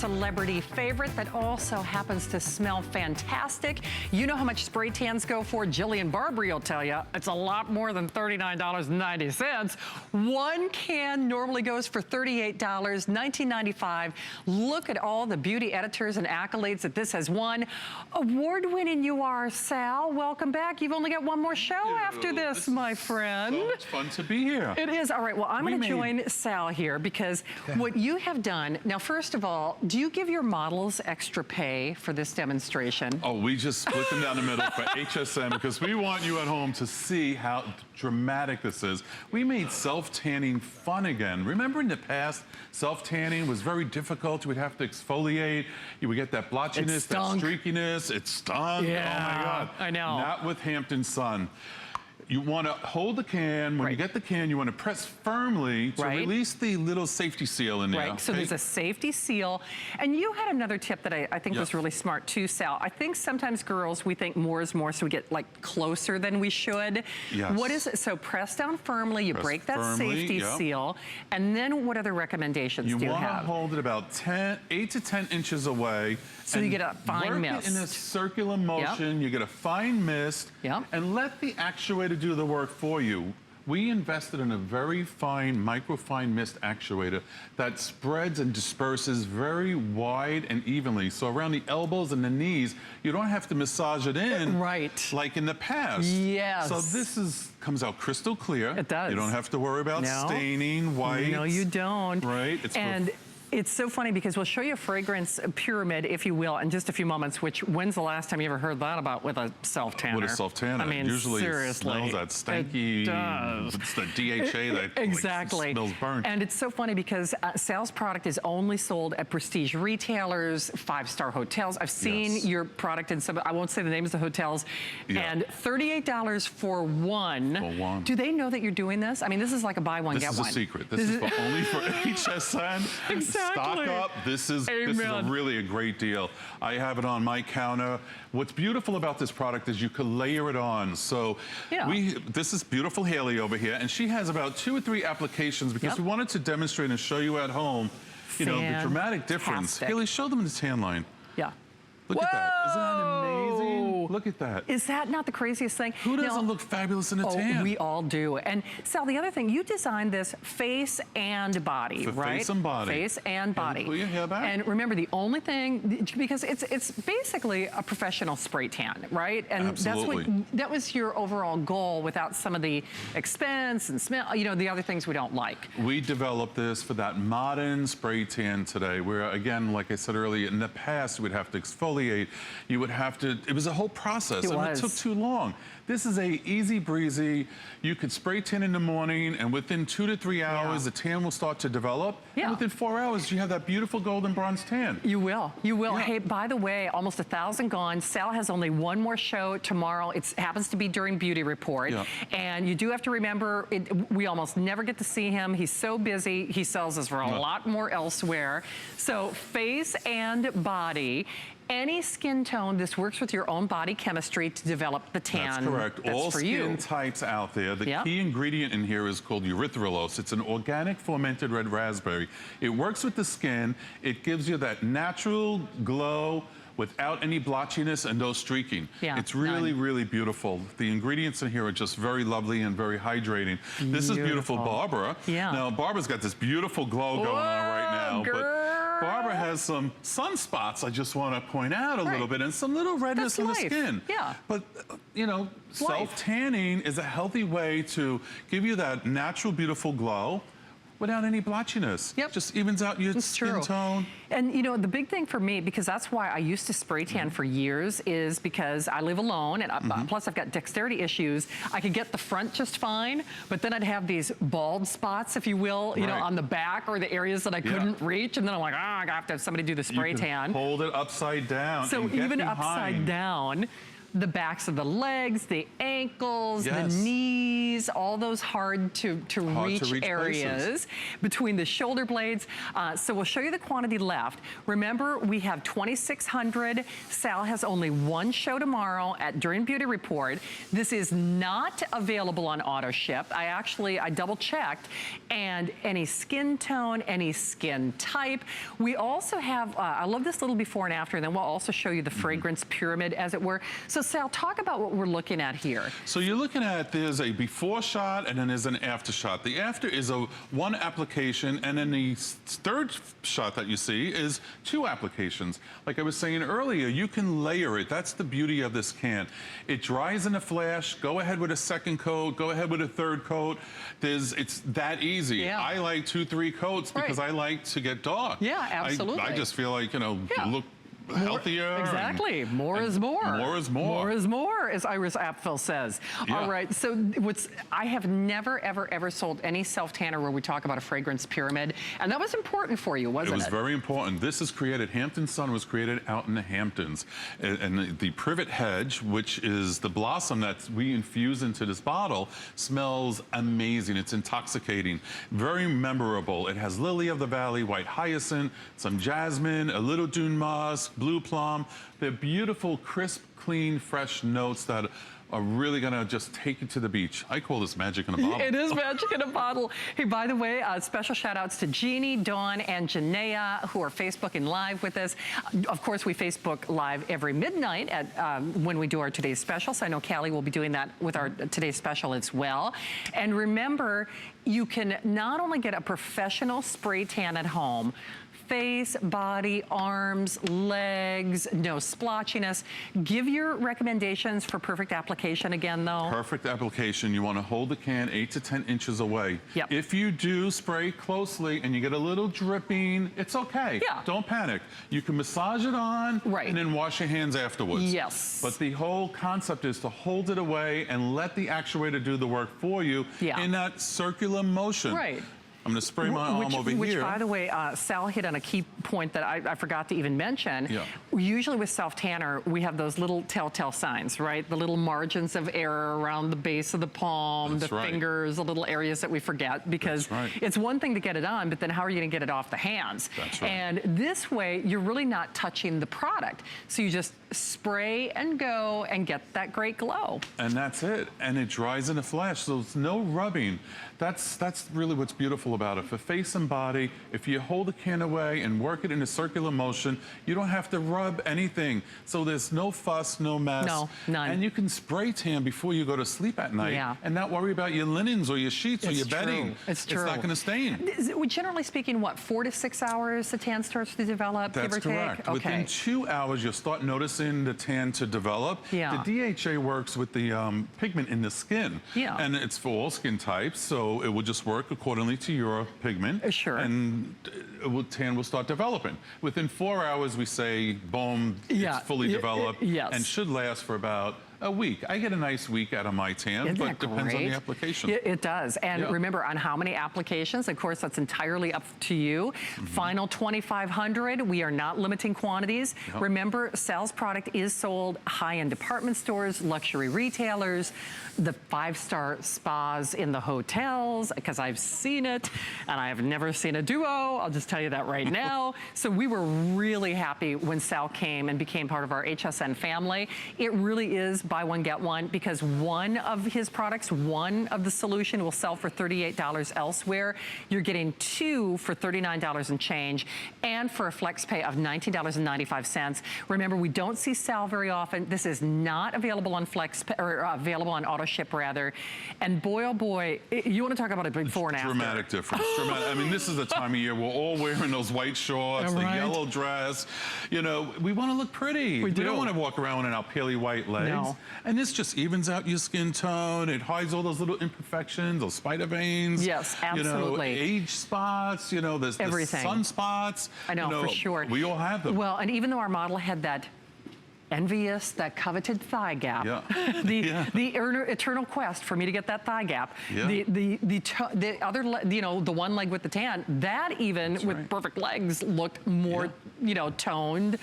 celebrity favorite that also happens to smell fantastic. You know how much spray tans go for? Jillian Barbree will tell you it's a lot more than $39.90. One can normally goes for $38, $19.95. Look at all the beauty editors and accolades that this has won. Award-winning you are, Sal. Welcome back. You've only got one more show after this, my friend. So much fun to be here. It is. All right, well, I'm going to join Sal here because what you have done, now first of all, do you give your models extra pay for this demonstration? Oh, we just split them down the middle for HSN because we want you at home to see how dramatic this is. We made self-tanning fun again. Remember in the past, self-tanning was very difficult. You would have to exfoliate. You would get that blotchiness, that streakiness. It stunk. Yeah, oh my God. I know. Not with Hampton Sun. You want to hold the can. When you get the can, you want to press firmly to release the little safety seal in there. Right, so there's a safety seal. And you had another tip that I think was really smart too, Sal. I think sometimes girls, we think more is more, so we get like closer than we should. Yes. What is it? So press down firmly, you break that safety seal, and then what other recommendations do you have? You want to hold it about 8 to 10 inches away. So you get a fine mist. Work it in a circular motion. You get a fine mist. And let the actuator do the work for you. We invested in a very fine, microfine mist actuator that spreads and disperses very wide and evenly. So around the elbows and the knees, you don't have to massage it in like in the past. Yes. So this comes out crystal clear. It does. You don't have to worry about staining white. No, you don't. Right? It's so funny because we'll show you a fragrance pyramid, if you will, in just a few moments, which when's the last time you ever heard that about with a self-tanner? With a self-tanner. I mean, usually seriously. It smells that stanky, it's the DHA that smells burnt. And it's so funny because Sal's product is only sold at prestige retailers, 5-star hotels. I've seen your product in some, I won't say the names of the hotels, and $38 for one. For one. Do they know that you're doing this? I mean, this is like a buy one, get one. This is a secret. This is only for HSN. Exactly. Stock up. This is really a great deal. I have it on my counter. What's beautiful about this product is you can layer it on. So this is beautiful Haley over here, and she has about 2 or 3 applications because we wanted to demonstrate and show you at home, you know, the dramatic difference. Haley, show them the tan line. Look at that. Isn't that amazing? Look at that. Is that not the craziest thing? Who doesn't look fabulous in a tan? Oh, we all do. And Sal, the other thing, you designed this face and body, right? Face and body. Face and body. And pull your hair back. And remember, the only thing, because it's basically a professional spray tan, right? And that was your overall goal without some of the expense and smell, you know, the other things we don't like. We developed this for that modern spray tan today, where again, like I said earlier, in the past, we'd have to exfoliate. You would have to, it was a whole process and it took too long. This is easy breezy. You could spray tan in the morning and within 2 to 3 hours, the tan will start to develop. And within 4 hours, you have that beautiful golden bronze tan. You will, you will. Hey, by the way, almost 1,000 gone. Sal has only one more show tomorrow. It happens to be during Beauty Report. And you do have to remember, we almost never get to see him. He's so busy. He sells us for a lot more elsewhere. So face and body. Any skin tone, this works with your own body chemistry to develop the tan. That's correct. All skin types out there. The key ingredient in here is called erythrulose. It's an organic fermented red raspberry. It works with the skin. It gives you that natural glow without any blotchiness and no streaking. It's really, really beautiful. The ingredients in here are just very lovely and very hydrating. This is beautiful Barbara. Now, Barbara's got this beautiful glow going on right now. But Barbara has some sunspots, I just want to point out a little bit, and some little redness in the skin. But, you know, self-tanning is a healthy way to give you that natural, beautiful glow without any blotchiness. Just evens out your skin tone. And you know, the big thing for me, because that's why I used to spray tan for years, is because I live alone, and plus I've got dexterity issues. I could get the front just fine, but then I'd have these bald spots, if you will, you know, on the back or the areas that I couldn't reach, and then I'm like, I have to have somebody do the spray tan. Hold it upside down. So even upside down, the backs of the legs, the ankles, the knees, all those hard to reach areas places. Between the shoulder blades. So we'll show you the quantity left. Remember, we have 2,600. Sal has only one show tomorrow during Beauty Report. This is not available on auto ship. I double checked, and any skin tone, any skin type. We also have, I love this little before and after, and then we'll also show you the fragrance pyramid, as it were. So Sal, talk about what we're looking at here. So you're looking at, there's a before shot and then there's an after shot. The after is one application, and then the third shot that you see is 2 applications. Like I was saying earlier, you can layer it. That's the beauty of this can. It dries in a flash. Go ahead with a second coat. Go ahead with a third coat. It's that easy. Yeah. I like 2-3 coats because I like to get dark. Yeah, absolutely. I just feel like, you know, look healthier. Exactly. More is more. More is more. More is more, as Iris Apfel says. Yeah. All right. So I have never, ever, ever sold any self-tanner where we talk about a fragrance pyramid. And that was important for you, wasn't it? It was very important. This is created, Hampton Sun was created out in the Hamptons. And the privet hedge, which is the blossom that we infuse into this bottle, smells amazing. It's intoxicating. Very memorable. It has lily of the valley, white hyacinth, some jasmine, a little dune moss, blue plum. They're beautiful, crisp, clean, fresh notes that are really gonna just take you to the beach. I call this magic in a bottle. It is magic in a bottle. Hey, by the way, special shout outs to Jeannie, Dawn, and Janaea, who are Facebooking Live with us. Of course, we Facebook Live every midnight when we do our Today's Special. So I know Callie will be doing that with our Today's Special as well. And remember, you can not only get a professional spray tan at home, face, body, arms, legs, no splotchiness. Give your recommendations for perfect application again, though. Perfect application. You want to hold the can 8 to 10 inches away. Yep. If you do spray closely and you get a little dripping, it's okay. Yeah. Don't panic. You can massage it on and then wash your hands afterwards. Yes. But the whole concept is to hold it away and let the actuator do the work for you in that circular motion. Right. I'm going to spray my arm over here. Which, by the way, Sal hit on a key point that I forgot to even mention. Yeah. Usually with self-tanner, we have those little telltale signs, right? The little margins of error around the base of the palm, the fingers, the little areas that we forget, because it's one thing to get it on, but then how are you going to get it off the hands? That's right. And this way, you're really not touching the product. So you just spray and go and get that great glow. And that's it. And it dries in a flash, so it's no rubbing. That's really what's beautiful about it. For face and body, if you hold the can away and work it in a circular motion, you don't have to rub anything. So there's no fuss, no mess. No, none. And you can spray tan before you go to sleep at night and not worry about your linens or your sheets or your bedding. It's true. It's not going to stain. Generally speaking, what, 4 to 6 hours the tan starts to develop, give or take? That's correct. Within 2 hours, you'll start noticing the tan to develop. Yeah. The DHA works with the pigment in the skin. Yeah. And it's for all skin types, so it will just work accordingly to your pigment. Sure. And tan will start developing. Within 4 hours, we say, boom, it's fully developed and should last for about a week. I get a nice week out of my tan, but it depends on the application. It does. And remember, on how many applications, of course, that's entirely up to you. Final 2,500. We are not limiting quantities. Remember, Sal's product is sold high-end department stores, luxury retailers, the 5-star spas in the hotels, because I've seen it, and I have never seen a duo. I'll just tell you that right now. So we were really happy when Sal came and became part of our HSN family. It really is buy one, get one, because one of his products, one of the solution will sell for $38 elsewhere. You're getting 2 for $39 and change, and for a flex pay of $19.95. Remember, we don't see Sal very often. This is not available on flex pay, or available on auto ship rather. And boy, oh boy, you want to talk about a before and after. Dramatic difference. I mean, this is the time of year we're all wearing those white shorts, the yellow dress. You know, we want to look pretty. We don't want to walk around in our peely white legs. No. And this just evens out your skin tone. It hides all those little imperfections, those spider veins. Yes, absolutely. You know, age spots, you know, there's sunspots. I know, for sure. We all have them. Well, and even though our model had that envious, that coveted thigh gap. The eternal quest for me to get that thigh gap. The other, the one leg with the tan, that even with perfect legs looked more, toned.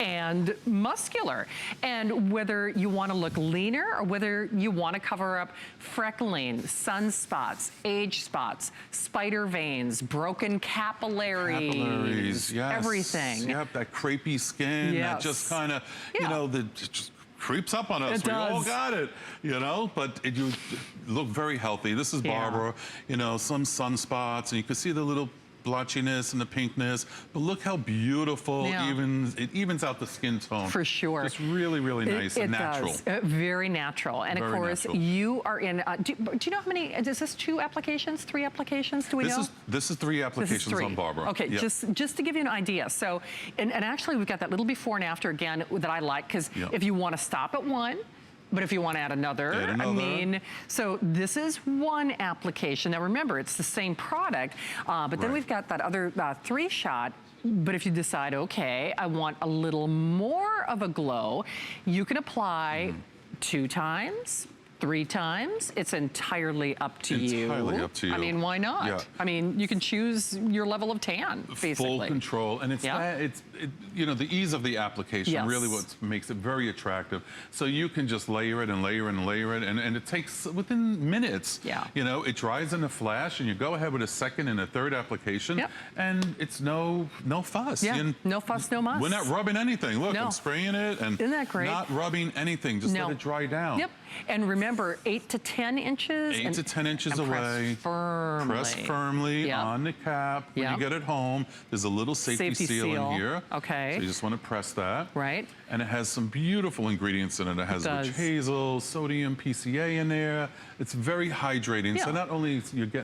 and muscular. And whether you want to look leaner or whether you want to cover up freckling, sunspots, age spots, spider veins, broken capillaries, yes. Everything. Yep, that crepey skin that just kind of, you know, just creeps up on us. It We does. all got it, you know, but you look very healthy. This is Barbara, you know, some sunspots, and you can see the little blotchiness and the pinkness, but look how beautiful it evens out the skin tone. For sure. It's really, really nice and natural. Does. Very natural. And very of course, natural. You are in, do you know how many, is this 2 applications, 3 applications, do we know? This is 3 applications on Barbara. Okay, yep. just to give you an idea. So, and actually we've got that little before and after again that I like, because if you want to stop at one, but if you want to add another, I mean, so this is 1 application. Now remember, it's the same product, but then we've got that other 3 shot. But if you decide, okay, I want a little more of a glow, you can apply 2 times, 3 times. It's entirely up to you. Entirely up to you. I mean, why not? Yeah. I mean, you can choose your level of tan, basically. Full control, and it's you know, the ease of the application really what makes it very attractive. So you can just layer it and layer it and layer it, and it takes within minutes. Yeah. You know, it dries in a flash, and you go ahead with a 2nd and a 3rd application, and it's no fuss. Yeah. No fuss, no muss. We're not rubbing anything. Look, I'm spraying it, and isn't that great? Not rubbing anything. Just let it dry down. Yep. And remember, 8 to 10 inches. 8 to 10 inches away. Press firmly on the cap. When you get it home, there's a little safety seal in here. Okay. So you just want to press that. Right. And it has some beautiful ingredients in it. It has witch hazel, sodium PCA in there. It's very hydrating. So not only you get